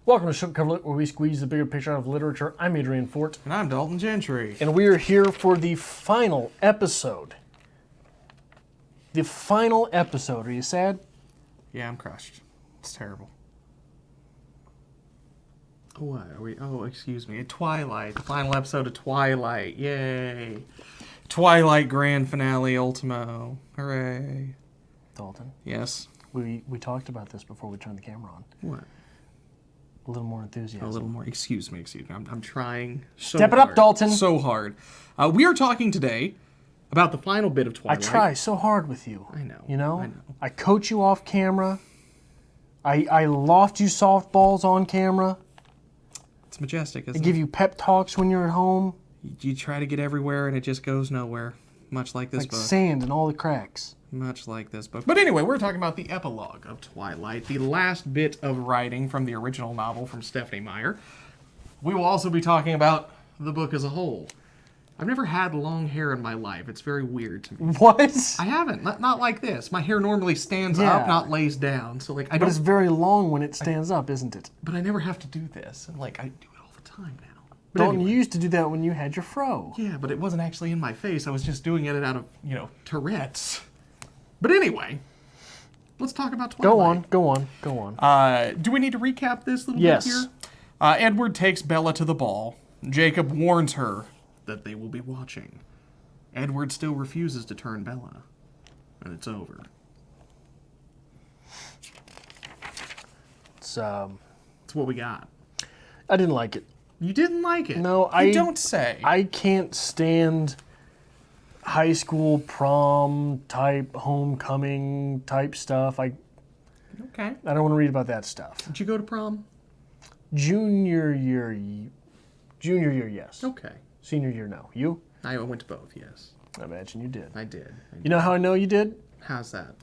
Welcome to Shook Cover Lit, where we squeeze the bigger picture out of literature. I'm Adrian Fort. And I'm Dalton Gentry. And we are here for the final episode. The final episode. Are you sad? Yeah, I'm crushed. It's terrible. What are we? Oh, excuse me. Twilight. The final episode of Twilight. Yay. Twilight grand finale, Ultimo. Hooray. Dalton, Yes. we talked about this before we turned the camera on. What? A little more enthusiasm. A little more. Excuse me. I'm trying so Step it hard. up, Dalton. So hard. We are talking today about the final bit of I Twilight. try so hard with you. I know. You know? I know. I coach you off camera. I loft you softballs on camera. It's majestic, I isn't give it? you pep talks when you're at home. You try to get everywhere and it just goes nowhere. Much like this Like book. sand in all the cracks. Much like this book. But anyway, we're talking about the epilogue of Twilight, the last bit of writing from the original novel from Stephanie Meyer. We will also be talking about the book as a whole. I've never had long hair in my life. It's very weird to me. What? I haven't. Not like this. My hair normally stands Yeah. up, not lays down. So like I But don't. it's very long when it stands up, isn't it? But I never have to do this. And like I do it all the time now. But Dalton, anyway. you used to do that when you had your fro. Yeah, but it wasn't actually in my face. I was just doing it out of, Tourette's. But anyway, let's talk about Twilight. Go on. Do we need to recap this little Yes. bit here? Edward takes Bella to the ball. Jacob warns her that they will be watching. Edward still refuses to turn Bella. And it's over. It's That's what we got. I didn't like it. You didn't like it? No, You don't say. I can't stand high school prom type, homecoming type stuff. I Okay. don't want to read about that stuff. Did you go to prom? Junior year, yes. Okay. Senior year, no. You? I went to both, yes. I imagine you did. I did. You know how I know you did? How's that?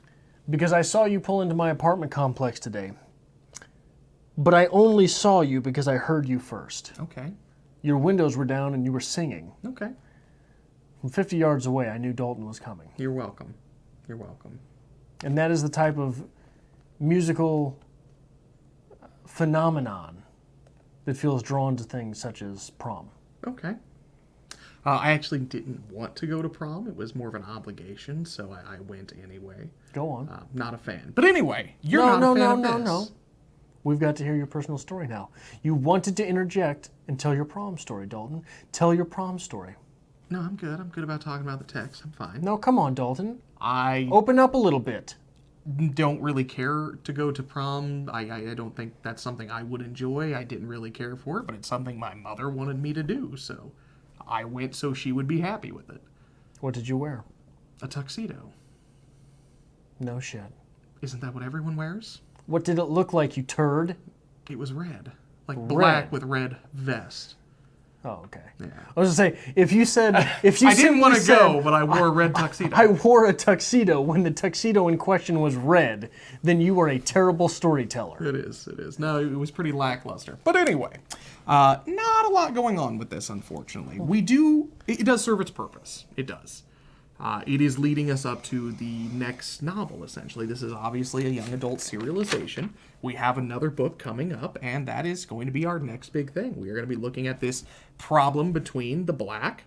Because I saw you pull into my apartment complex today. But I only saw you because I heard you first. Okay. Your windows were down and you were singing. Okay. From 50 yards away, I knew Dalton was coming. You're welcome. You're welcome. And that is the type of musical phenomenon that feels drawn to things such as prom. Okay. I actually didn't want to go to prom. It was more of an obligation, so I went anyway. Go on. Not a fan. But anyway, you're not a fan of this. No. We've got to hear your personal story now. You wanted to interject and tell your prom story, Dalton. Tell your prom story. No, I'm good. I'm good about talking about the text. I'm fine. No, come on, Dalton. I Open up a little bit. don't really care to go to prom. I don't think that's something I would enjoy. I didn't really care for it, but it's something my mother wanted me to do, so I went so she would be happy with it. What did you wear? A tuxedo. No shit. Isn't that what everyone wears? What did it look like, you turd? It was red. Like Red. black with red vest. Oh, okay. Yeah. I was going to say, if you I didn't want to go, but I wore a red tuxedo. I wore a tuxedo when the tuxedo in question was red, then you were a terrible storyteller. It is. No, it was pretty lackluster. But anyway, not a lot going on with this, unfortunately. It does serve its purpose. It does. It is leading us up to the next novel, essentially. This is obviously a young adult serialization. We have another book coming up, and that is going to be our next big thing. We are going to be looking at this problem between the blacks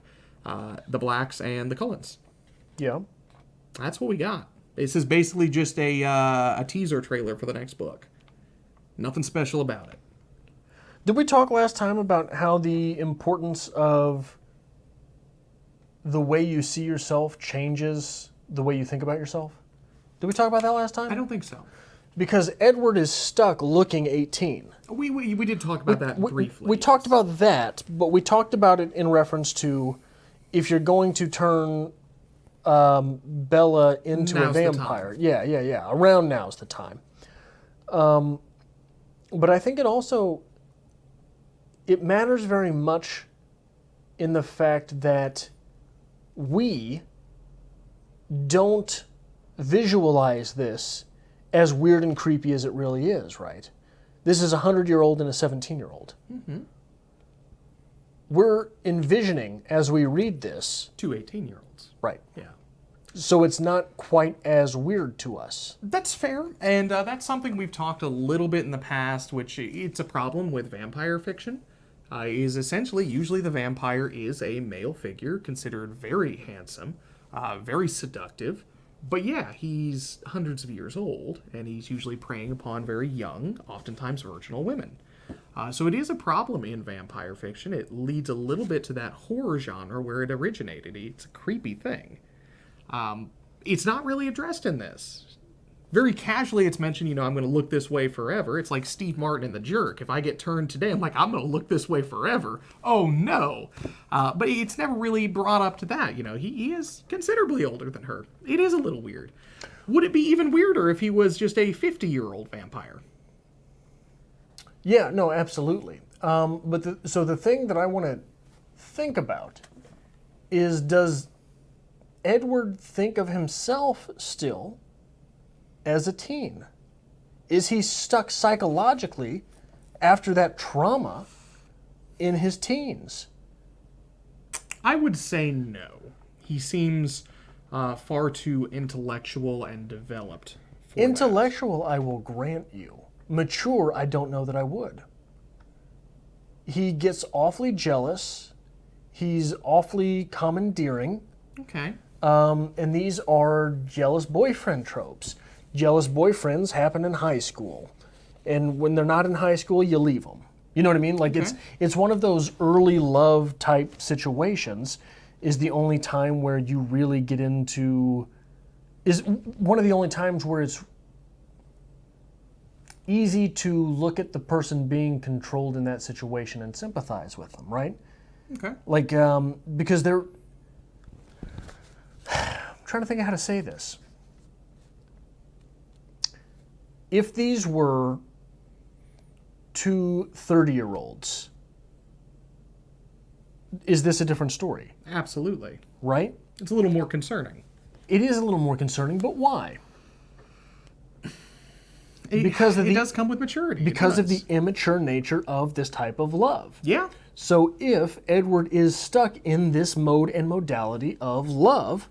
and the Cullens. Yeah. That's what we got. This is basically just a teaser trailer for the next book. Nothing special about it. Did we talk last time about how the importance of the way you see yourself changes the way you think about yourself? Did we talk about that last time? I don't think so. Because Edward is stuck looking 18. We did talk about that briefly. We talked about that, but we talked about it in reference to if you're going to turn Bella into Now's a the vampire. time. Yeah. Around now's the time. But I think it matters very much in the fact that we don't visualize this as weird and creepy as it really is, right? This is a 100-year-old and a 17-year-old. Mm-hmm. We're envisioning, as we read this... 2 18-year-olds. Right. Yeah. So it's not quite as weird to us. That's fair, and that's something we've talked a little bit in the past, which it's a problem with vampire fiction, is essentially usually the vampire is a male figure, considered very handsome, very seductive, but yeah, he's hundreds of years old, and he's usually preying upon very young, oftentimes virginal women. So it is a problem in vampire fiction. It leads a little bit to that horror genre where it originated. It's a creepy thing. It's not really addressed in this. Very casually, it's mentioned, I'm going to look this way forever. It's like Steve Martin in The Jerk. If I get turned today, I'm like, I'm going to look this way forever. Oh, no. But it's never really brought up to that. He is considerably older than her. It is a little weird. Would it be even weirder if he was just a 50-year-old vampire? Yeah, no, absolutely. So the thing that I want to think about is, does Edward think of himself still as a teen? Is he stuck psychologically after that trauma in his teens? I would say no. He seems far too intellectual and developed for Intellectual, I will grant you. Mature, I don't know that I would. He gets awfully jealous. He's awfully commandeering. Okay. And these are jealous boyfriend tropes. Jealous boyfriends happen in high school. And when they're not in high school, you leave them. You know what I mean? Like, Okay. it's one of those early love type situations, is the only time where you really get into, is one of the only times where it's easy to look at the person being controlled in that situation and sympathize with them, right? Okay. Like, because they're, I'm trying to think of how to say this. If these were two 30-year-olds, is this a different story? Absolutely. Right? It's a little more concerning. It is a little more concerning, but why? It does come with maturity. Because of the immature nature of this type of love. Yeah. So if Edward is stuck in this mode and modality of love,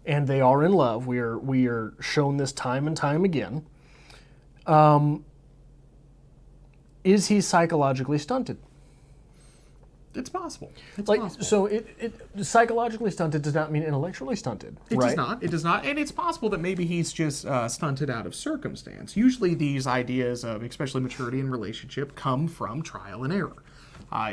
and they are in love, we are shown this time and time again, is he psychologically stunted? It's possible. It's Like, possible. so it psychologically stunted does not mean intellectually stunted, It right? does not. It does not. And it's possible that maybe he's just stunted out of circumstance. Usually these ideas of especially maturity in relationship come from trial and error.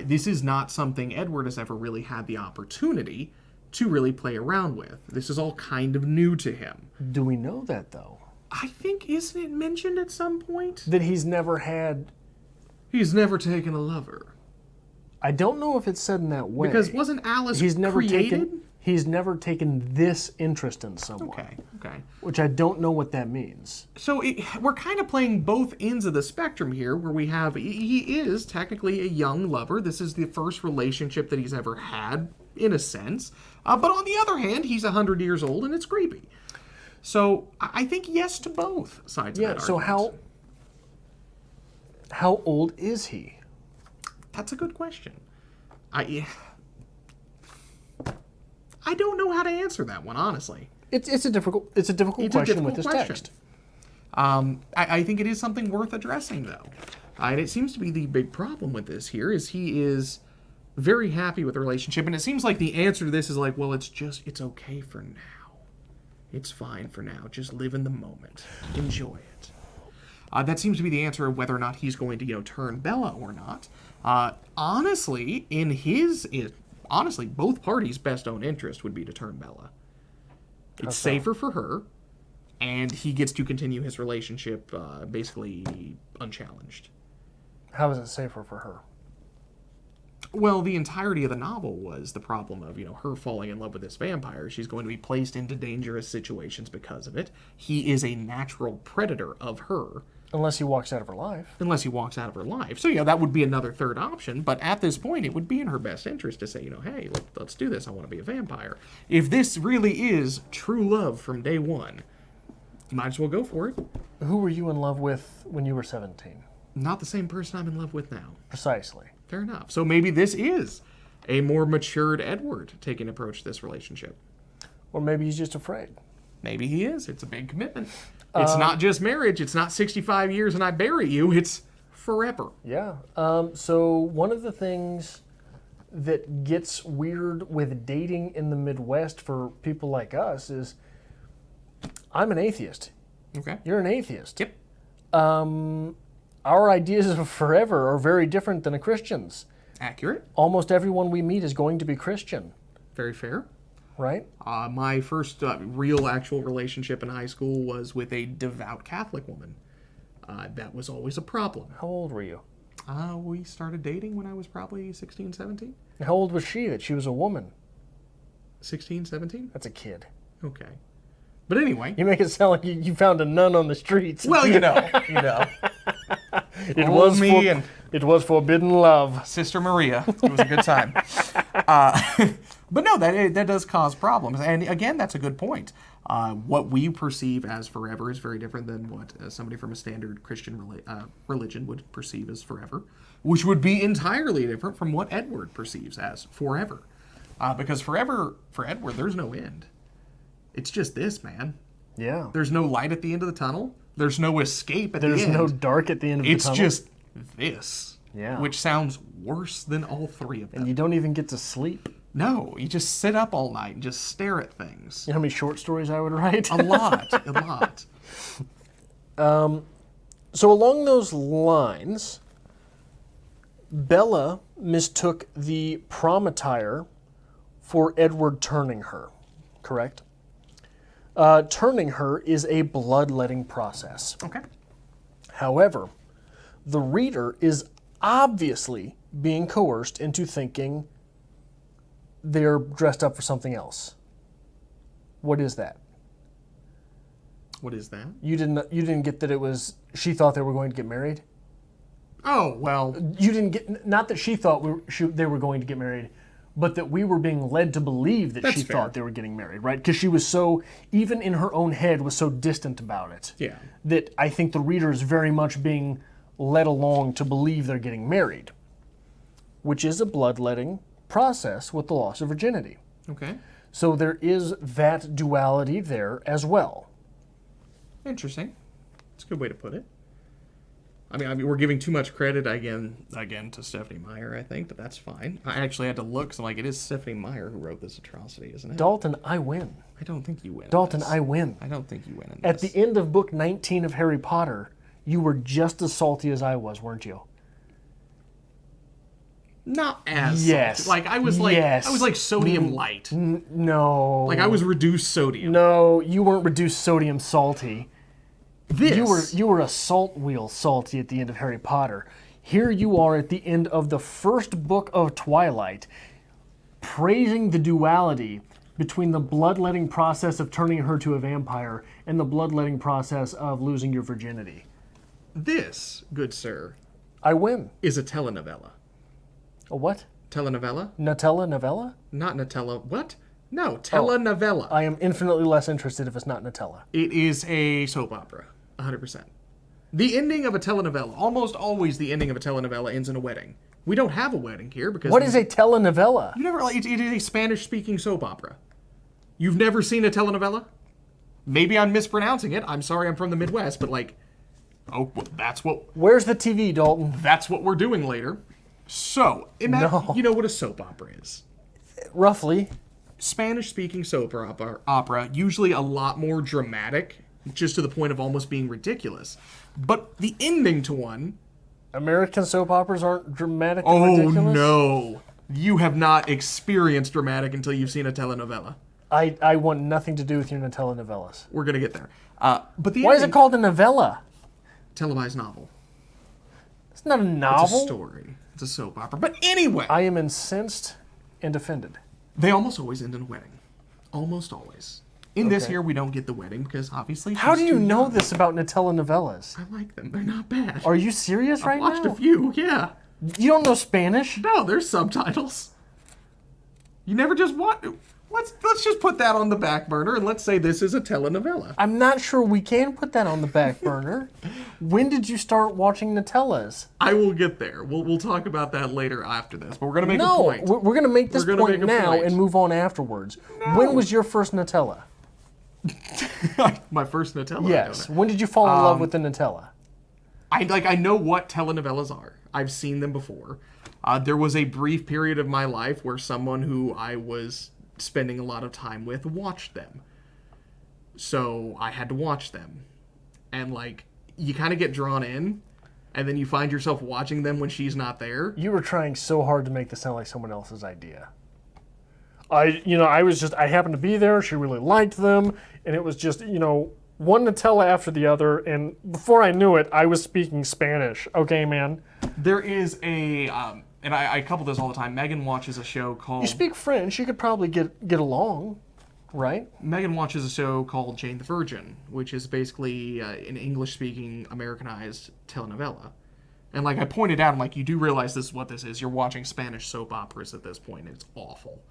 This is not something Edward has ever really had the opportunity to really play around with. This is all kind of new to him. Do we know that, though? I think, isn't it mentioned at some point? That he's never had... He's never taken a lover. I don't know if it's said in that way. Because wasn't Alice he's never created? He's never taken this interest in someone. Okay. Which I don't know what that means. So we're kind of playing both ends of the spectrum here, where we have, he is technically a young lover. This is the first relationship that he's ever had, in a sense. But on the other hand, he's 100 years old, and it's creepy. So I think yes to both sides of that So argument. how old is he? That's a good question. I don't know how to answer that one, honestly. It's a difficult question with this text. I think it is something worth addressing, though. And it seems to be the big problem with this here is he is very happy with the relationship, and it seems like the answer to this is like, well, it's okay for now. It's fine for now. Just live in the moment. Enjoy it. That seems to be the answer of whether or not he's going to, turn Bella or not. Honestly, honestly, both parties' best own interest would be to turn Bella. It's safer for her, and he gets to continue his relationship basically unchallenged. How is it safer for her? Well, the entirety of the novel was the problem of, her falling in love with this vampire. She's going to be placed into dangerous situations because of it. He is a natural predator of her. Unless he walks out of her life. So, that would be another third option. But at this point, it would be in her best interest to say, hey, let's do this. I want to be a vampire. If this really is true love from day one, you might as well go for it. Who were you in love with when you were 17? Not the same person I'm in love with now. Precisely. Fair enough. So maybe this is a more matured Edward taking approach to this relationship. Or maybe he's just afraid. Maybe he is. It's a big commitment. It's not just marriage. It's not 65 years and I bury you. It's forever. Yeah. So one of the things that gets weird with dating in the Midwest for people like us is I'm an atheist. Okay. You're an atheist. Yep. Our ideas of forever are very different than a Christian's. Accurate. Almost everyone we meet is going to be Christian, Very fair. right? My first real actual relationship in high school was with a devout Catholic woman. That was always a problem. How old were you? We started dating when I was probably 16, 17. How old was she that she was a woman? 16, 17? That's a kid. Okay. But anyway. You make it sound like you found a nun on the streets. Well, you know. It was forbidden love. Sister Maria. It was a good time. But no, that does cause problems. And again, that's a good point. What we perceive as forever is very different than what somebody from a standard Christian religion would perceive as forever, which would be entirely different from what Edward perceives as forever. Because forever, for Edward, there's no end. It's just this, man. Yeah. There's no light at the end of the tunnel. There's no escape at the end. There's no dark at the end of the tunnel. It's just this. Yeah. Which sounds worse than all three of them. And you don't even get to sleep. No, you just sit up all night and just stare at things. You know how many short stories I would write? A lot. A lot. So along those lines, Bella mistook the prom attire for Edward turning her, correct? Turning her is a bloodletting process. Okay. However, the reader is obviously being coerced into thinking they're dressed up for something else. What is that? What is that? You didn't get that it was she thought they were going to get married? Oh, well. You didn't get, not that she thought they were going to get married, but that we were being led to believe that That's she fair. thought they were getting married, right? Because she was so, even in her own head, was so distant about it. Yeah. That I think the reader is very much being led along to believe they're getting married, which is a bloodletting process with the loss of virginity. Okay. So there is that duality there as well. Interesting. That's a good way to put it. I mean, we're giving too much credit again to Stephanie Meyer, I think, but that's fine. I actually had to look, because I'm like, it is Stephanie Meyer who wrote this atrocity, isn't it? Dalton, I win. I don't think you win. Dalton, I win. I don't think you win in At this. the end of book 19 of Harry Potter, you were just as salty as I was, weren't you? Not as Yes. salty. Like I was like Yes. I was like sodium light. No. Like I was reduced sodium. No, you weren't reduced sodium salty. This You were a salt wheel salty at the end of Harry Potter. Here you are at the end of the first book of Twilight, praising the duality between the bloodletting process of turning her to a vampire and the bloodletting process of losing your virginity. This, good sir, I win. is a telenovela. A what? Telenovela? Nutella novella? Not Nutella. What? No, telenovela. I am infinitely less interested if it's not Nutella. It is a soap opera, 100%. The ending of a telenovela, almost always the ending of a telenovela ends in a wedding. We don't have a wedding here because... What is a telenovela? You never, it is a Spanish-speaking soap opera. You've never seen a telenovela? Maybe I'm mispronouncing it. I'm sorry, I'm from the Midwest, but like, oh, that's what Where's the TV, Dalton? we're doing later. So, No. you know what a soap opera is. Roughly. Spanish-speaking soap opera, usually a lot more dramatic, just to the point of almost being ridiculous. But the ending to one... American soap operas aren't dramatic and Oh, ridiculous? no. You have not experienced dramatic until you've seen a telenovela. I want nothing to do with your telenovelas. We're going to get there. But the Why is ending, it called a novella? televised novel. It's not a novel. It's a story. It's a soap opera. But anyway, I am incensed and offended. they almost always end in a wedding. Almost always. In this Okay. here, we don't get the wedding because obviously How she's do you too know young. this about telenovelas? I like them. They're not bad. Are you serious right I've watched now? a few, yeah. You don't know Spanish? No, there's subtitles. You never just watch... Let's just put that on the back burner and let's say this is a telenovela. I'm not sure we can put that on the back burner. When did you start watching Nutellas? I will get there. We'll talk about that later after this, but we're going to make a point. No, we're going to make this point now and move on afterwards. No. When was your first Nutella? My first Nutella? Yes. When did you fall in love with the Nutella? I know what telenovelas are. I've seen them before. There was a brief period of my life where someone who I was spending a lot of time with watched them. So I had to watch them. And you kind of get drawn in, and then you find yourself watching them when she's not there. You were trying so hard to make this sound like someone else's idea. I happened to be there, she really liked them, and it was just, one Nutella after the other, and before I knew it, I was speaking Spanish. Okay, man? There is a, and I couple this all the time, Megan watches a show called... You speak French, you could probably get along, right? Megan watches a show called Jane the Virgin, which is basically an English-speaking Americanized telenovela. And I pointed out, you do realize this is what this is. You're watching Spanish soap operas at this point, and it's awful.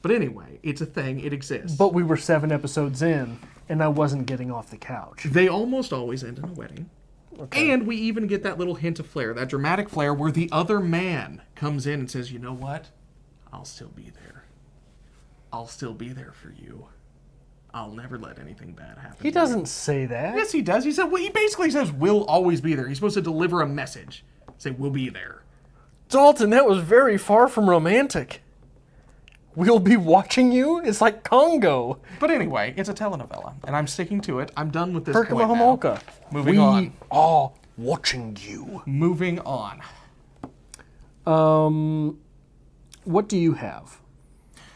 But anyway, it's a thing, it exists. But we were 7 episodes in, and I wasn't getting off the couch. They almost always end in a wedding. Okay. And we even get that little hint of flair, that dramatic flair where the other man comes in and says, you know what? I'll still be there. I'll still be there for you. I'll never let anything bad happen. He doesn't say that. Yes, he does. He basically says, we'll always be there. He's supposed to deliver a message. Say, we'll be there. Dalton, that was very far from romantic. We'll be watching you? It's like Congo. But anyway, it's a telenovela, and I'm sticking to it. I'm done with this point now. Moving on. We are watching you. Moving on. What do you have?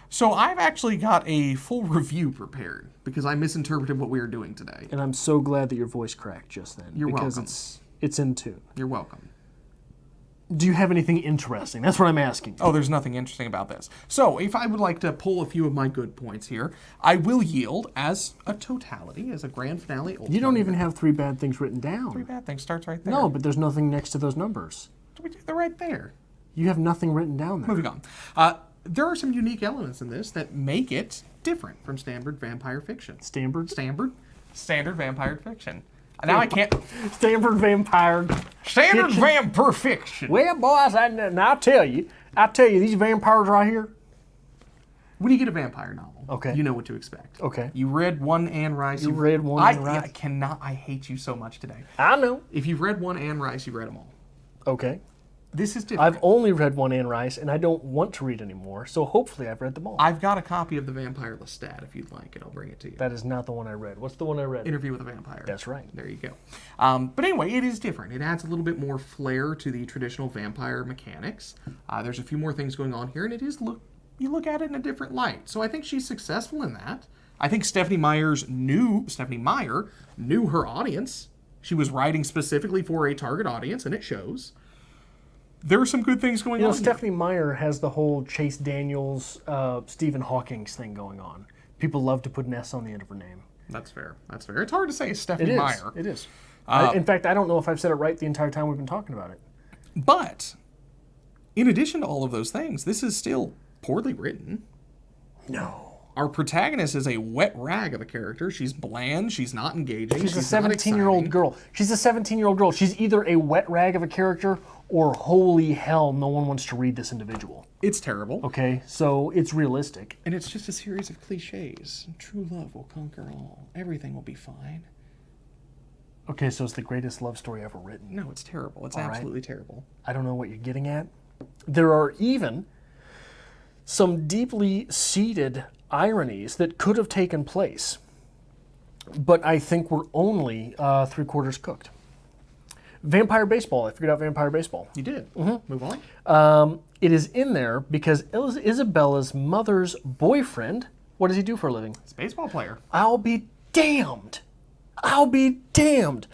So I've actually got a full review prepared because I misinterpreted what we were doing today. And I'm so glad that your voice cracked just then. You're welcome. Because it's in tune. You're welcome. Do you have anything interesting? That's what I'm asking. Oh, there's nothing interesting about this. So, if I would like to pull a few of my good points here, I will yield as a totality, as a grand finale. Ultimo. You don't even have 3 bad things written down. 3 bad things starts right there. No, but there's nothing next to those numbers. They're right there. You have nothing written down there. Moving on. There are some unique elements in this that make it different from standard vampire fiction. Standard vampire fiction. Now I can't. Standard vampire fiction. Well, boys, I'll tell you, these vampires right here. When you get a vampire novel, okay, you know what to expect. Okay. You read one Anne Rice. You read one Anne Rice. I hate you so much today. I know. If you've read one Anne Rice, you've read them all. Okay. This is different. I've only read one Anne Rice, and I don't want to read anymore, so hopefully I've read them all. I've got a copy of The Vampire Lestat, if you'd like it. I'll bring it to you. That is not the one I read. What's the one I read? Interview with a Vampire. That's right. There you go. But anyway, it is different. It adds a little bit more flair to the traditional vampire mechanics. There's a few more things going on here, and you look at it in a different light. So I think she's successful in that. I think Stephenie Meyer knew her audience. She was writing specifically for a target audience, and it shows. There are some good things going on. Stephenie Meyer has the whole Chase Daniels, Stephen Hawking's thing going on. People love to put an S on the end of her name. That's fair. It's hard to say Stephenie Meyer. It is. In fact, I don't know if I've said it right the entire time we've been talking about it. But, in addition to all of those things, this is still poorly written. No. Our protagonist is a wet rag of a character. She's bland. She's not engaging. She's a 17-year-old girl. She's a 17-year-old girl. She's either a wet rag of a character or holy hell, no one wants to read this individual. It's terrible. Okay, so it's realistic. And it's just a series of cliches. True love will conquer all. Everything will be fine. Okay, so it's the greatest love story ever written. No, it's terrible. It's absolutely terrible. I don't know what you're getting at. There are even some deeply seated ironies that could have taken place, but I think we're only 3/4 cooked. Vampire Baseball. I figured out Vampire Baseball. You did? Mm-hmm. Move on. It is in there because Isabella's mother's boyfriend, what does he do for a living? He's a baseball player. I'll be damned. I'll be damned.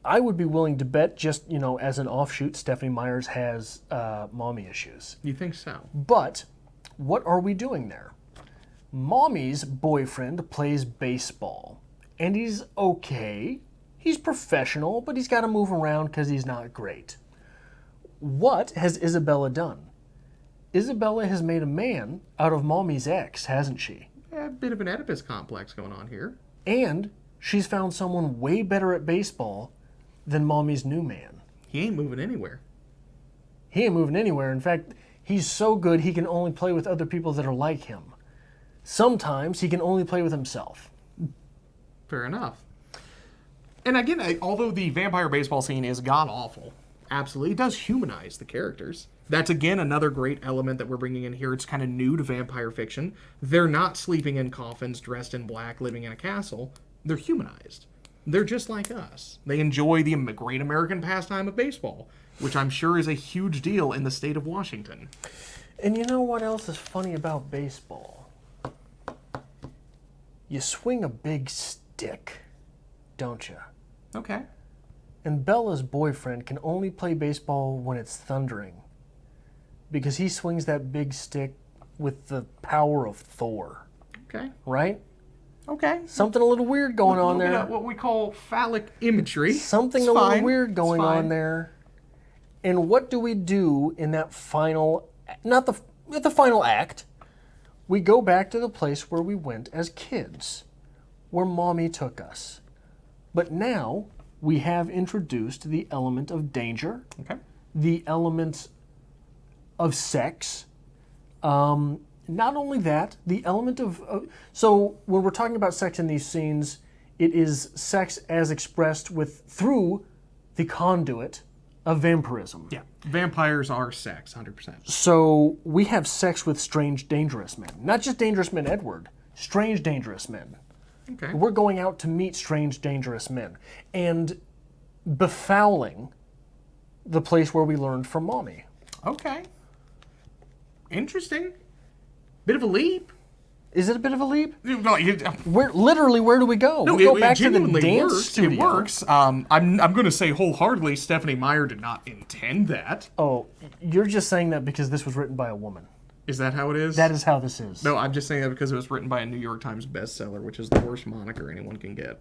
I would be willing to bet, just, as an offshoot, Stephenie Meyer has mommy issues. You think so? But what are we doing there? Mommy's boyfriend plays baseball, and he's okay. He's professional, but he's got to move around because he's not great. What has Isabella done? Isabella has made a man out of Mommy's ex, hasn't she? A bit of an Oedipus complex going on here. And she's found someone way better at baseball than Mommy's new man. He ain't moving anywhere. He ain't moving anywhere. In fact, he's so good he can only play with other people that are like him. Sometimes he can only play with himself. Fair enough. And again, although the vampire baseball scene is god-awful, absolutely, it does humanize the characters. That's, again, another great element that we're bringing in here. It's kind of new to vampire fiction. They're not sleeping in coffins, dressed in black, living in a castle. They're humanized. They're just like us. They enjoy the great American pastime of baseball, which I'm sure is a huge deal in the state of Washington. And you know what else is funny about baseball? You swing a big stick, don't you? Okay. And Bella's boyfriend can only play baseball when it's thundering, because he swings that big stick with the power of Thor. Okay. Right? Okay. Something a little weird going on there. What we call phallic imagery. Something It's a little fine. weird going It's fine. on there. And what do we do in that final, not the final act? We go back to the place where we went as kids, where Mommy took us. But now we have introduced the element of danger, Okay. the element of sex. Not only that, the element of... so when we're talking about sex in these scenes, it is sex as expressed through the conduit of vampirism. Yeah. Vampires are sex, 100%. So we have sex with strange, dangerous men. Not just dangerous men, Edward. Strange, dangerous men. Okay. We're going out to meet strange, dangerous men. And befouling the place where we learned from Mommy. Okay. Interesting. Bit of a leap. Is it a bit of a leap? No, Where do we go? We go back to the dance works. studio. It works. I'm going to say wholeheartedly, Stephanie Meyer did not intend that. Oh, you're just saying that because this was written by a woman. Is that how it is? That is how this is. No, I'm just saying that because it was written by a New York Times bestseller, which is the worst moniker anyone can get.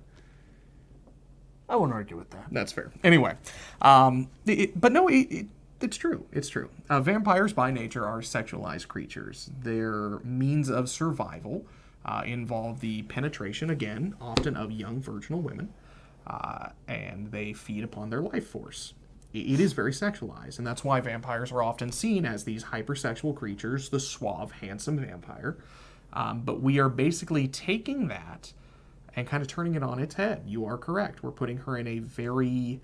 I won't argue with that. That's fair. Anyway, it's true. It's true. Vampires, by nature, are sexualized creatures. Their means of survival involve the penetration, again, often of young virginal women, and they feed upon their life force. It is very sexualized, and that's why vampires are often seen as these hypersexual creatures, the suave, handsome vampire. But we are basically taking that and kind of turning it on its head. You are correct. We're putting her in a very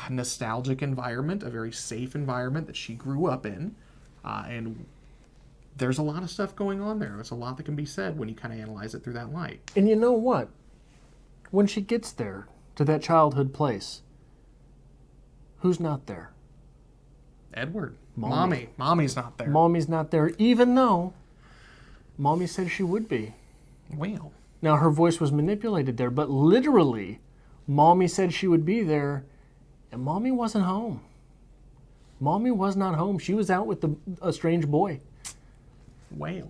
nostalgic environment, a very safe environment that she grew up in, and there's a lot of stuff going on there. There's a lot that can be said when you kind of analyze it through that light. And you know what? When she gets there, to that childhood place, who's not there? Edward. Mommy. Mommy's not there. Mommy's not there, even though Mommy said she would be. Well. Now, her voice was manipulated there, but literally, Mommy said she would be there, and Mommy wasn't home. Mommy was not home. She was out with a strange boy. Well.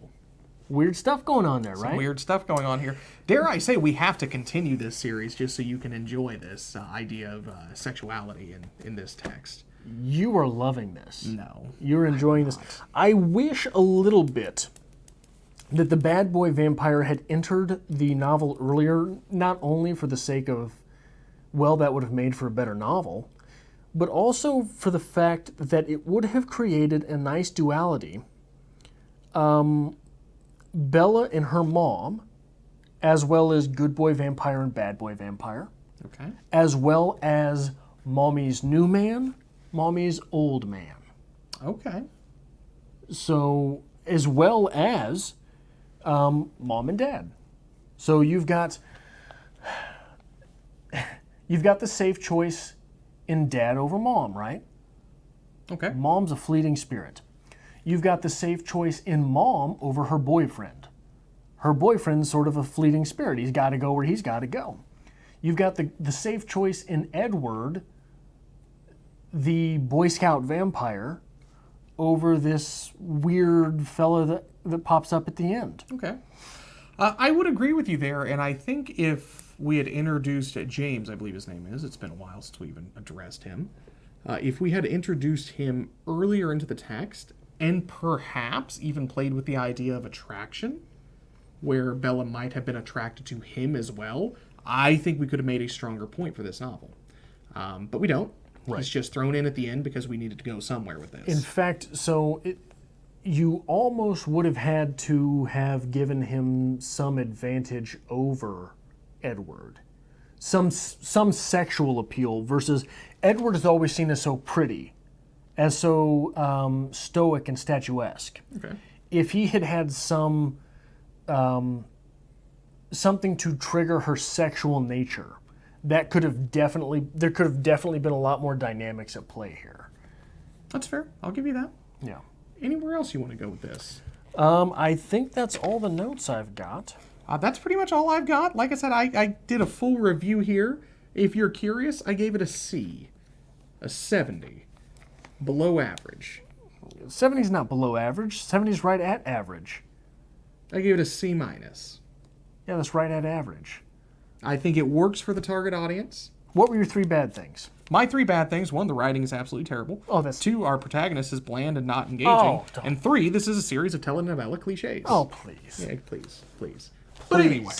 Weird stuff going on there, right? Some weird stuff going on here. Dare I say we have to continue this series just so you can enjoy this idea of sexuality in this text. You are loving this. No. You're enjoying this. I wish a little bit that the bad boy vampire had entered the novel earlier, not only for the sake of, well, that would have made for a better novel, but also for the fact that it would have created a nice duality. Bella and her mom, as well as good boy vampire and bad boy vampire, Okay. as well as Mommy's new man, Mommy's old man. Okay. So, as well as mom and dad. So you've got the safe choice in dad over mom, right? Okay. Mom's a fleeting spirit. You've got the safe choice in mom over her boyfriend. Her boyfriend's sort of a fleeting spirit. He's got to go where he's got to go. You've got the safe choice in Edward, the Boy Scout vampire, over this weird fella that pops up at the end. Okay. I would agree with you there, and I think if we had introduced James, I believe his name is, it's been a while since we even addressed him, if we had introduced him earlier into the text and perhaps even played with the idea of attraction, where Bella might have been attracted to him as well, I think we could have made a stronger point for this novel. But we don't. Right. He's just thrown in at the end because we needed to go somewhere with this. In fact, you almost would have had to have given him some advantage over Edward. Some sexual appeal versus Edward is always seen as so pretty, as so stoic and statuesque. Okay. If he had had some something to trigger her sexual nature, there could have definitely been a lot more dynamics at play here. That's fair. I'll give you that. Yeah. Anywhere else you want to go with this? I think that's all the notes I've got. That's pretty much all I've got. Like I said, I did a full review here. If you're curious, I gave it a C. A 70. Below average. 70's not below average. 70's right at average. I gave it a C minus. Yeah, that's right at average. I think it works for the target audience. What were your 3 bad things? My 3 bad things: 1, the writing is absolutely terrible. Oh, that's... 2, our protagonist is bland and not engaging. Oh, don't. And 3, this is a series of telenovela cliches. Oh, please. Yeah, please. But anyway,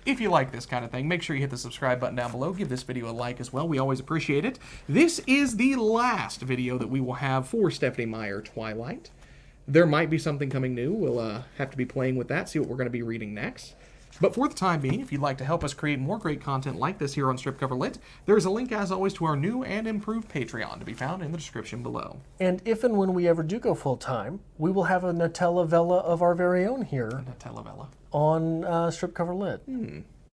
if you like this kind of thing, make sure you hit the subscribe button down below. Give this video a like as well. We always appreciate it. This is the last video that we will have for Stephanie Meyer Twilight. There might be something coming new. We'll have to be playing with that, see what we're going to be reading next. But for the time being, if you'd like to help us create more great content like this here on Strip Cover Lit, there's a link, as always, to our new and improved Patreon to be found in the description below. And if and when we ever do go full-time, we will have a Telenovela of our very own here Telenovela. on Strip Cover Lit.